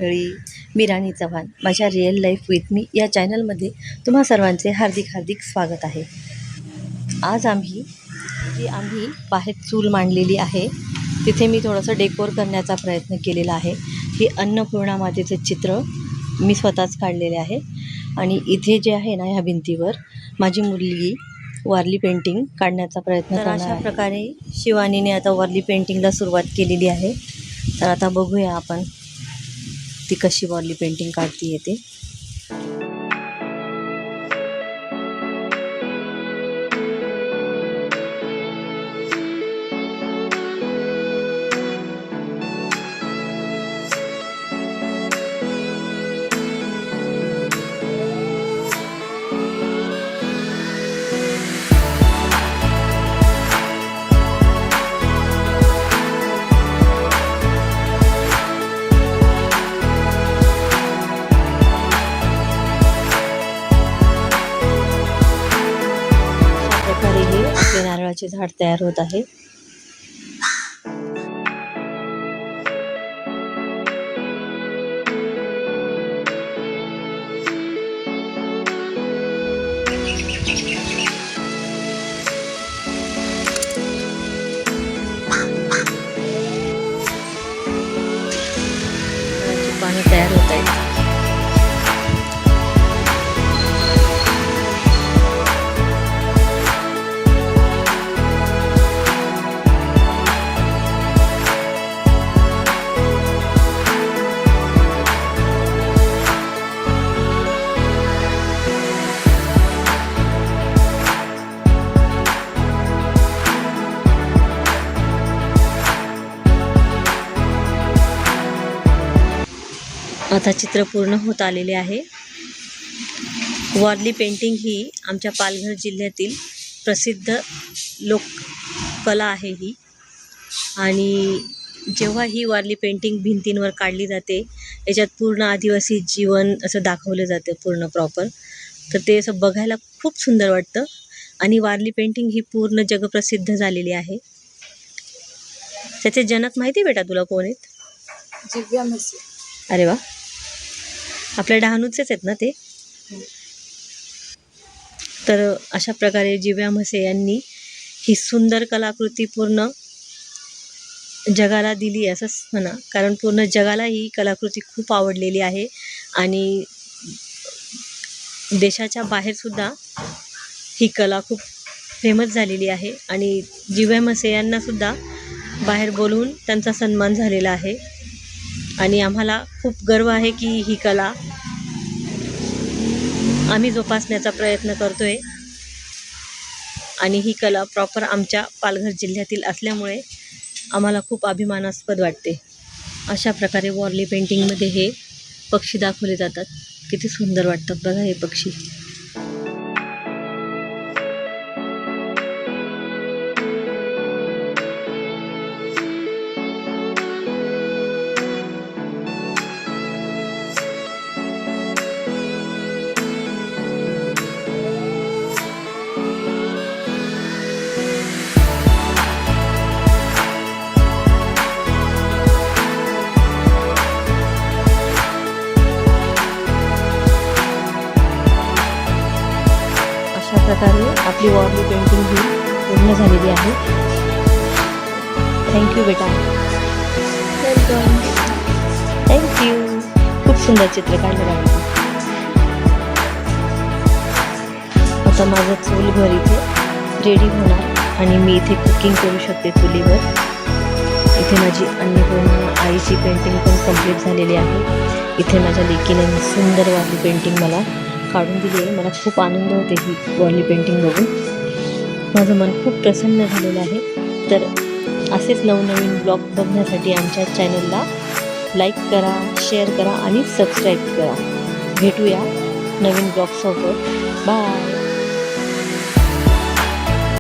मंडळी, मी राणी चव्हाण. माझ्या real life with me या चॅनलमध्ये तुम्हा सर्वांचे हार्दिक स्वागत आहे. आज आम्ही बाहेर चूल मांडलेली आहे, तिथे मी थोडंसं डेकोर करण्याचा प्रयत्न केलेला आहे. ही अन्नपूर्णा मातेचे चित्र मी स्वतःच काढलेले आहे आणि इथे जे आहे ना, ह्या भिंतीवर माझी मुलगी वारली पेंटिंग काढण्याचा प्रयत्न करणार आहे. अशा प्रकारे शिवानीने आता वारली पेंटिंगला सुरुवात केलेली आहे. तर आता बघूया आपण ती कशी वारली पेंटिंग काढती येते. आपले नारळाचे झाड तयार होत आहे. पाने तयार होत आहेत. आता चित्र पूर्ण होत आलेले आहे. वारली पेंटिंग ही आमच्या पालघर जिल्ह्यातील प्रसिद्ध लोककला आहे ही. आणि जेव्हा ही वारली पेंटिंग भिंतींवर काढली जाते, याच्यात पूर्ण आदिवासी जीवन असं दाखवलं जातं पूर्ण प्रॉपर. तर ते असं बघायला खूप सुंदर वाटतं. आणि वारली पेंटिंग ही पूर्ण जगप्रसिद्ध झालेली आहे. त्याचे जनक माहिती बेटा तुला कोण आहेत? जिव्या म्हसे. अरे वा, आपल्या डहाणूचेच आहेत ना ते. तर अशा प्रकारे जिव्या म्हसे यांनी ही सुंदर कलाकृती पूर्ण जगाला दिली असंच म्हणा, कारण पूर्ण जगाला ही कलाकृती खूप आवडलेली आहे. आणि देशाच्या बाहेरसुद्धा ही कला खूप फेमस झालेली आहे. आणि जिव्या म्हसे यांनासुद्धा बाहेर बोलवून त्यांचा सन्मान झालेला आहे. आणि आम्हाला खूप गर्व आहे की ही कला आम्ही जोपासण्याचा प्रयत्न करतोय. आणि ही कला प्रॉपर आमच्या पालघर जिल्ह्यातील असल्यामुळे आम्हाला खूप अभिमानास्पद वाटते. अशा प्रकारे वारली पेंटिंगमध्ये हे पक्षी दाखवले जातात. किती सुंदर वाटतात बघा हे पक्षी. प्रकारे आपली वारली पेंटिंग ही पूर्ण झालेली आहे. थँक्यू बेटा. वेलकम. थँक्यू. खूप सुंदर चित्र काढलं आहे. आता माझं चूलघर इथे रेडी होणार आणि मी इथे कुकिंग करू शकते चुलीवर. इथे माझी अन्नपूर्णा आईची पेंटिंग पण कंप्लीट झालेली आहे. इथे माझ्या लेकीने सुंदर वारली पेंटिंग मला काढून दिली आहे. मला खूप आनंद होते ही वारली पेंटिंग बघून. माझं मन खूप प्रसन्न झालेलं आहे. तर असेच नवनवीन ब्लॉग बघण्यासाठी आमच्या चॅनलला लाईक करा, शेअर करा आणि सबस्क्राईब करा. भेटूया नवीन ब्लॉगसोबत. बाय.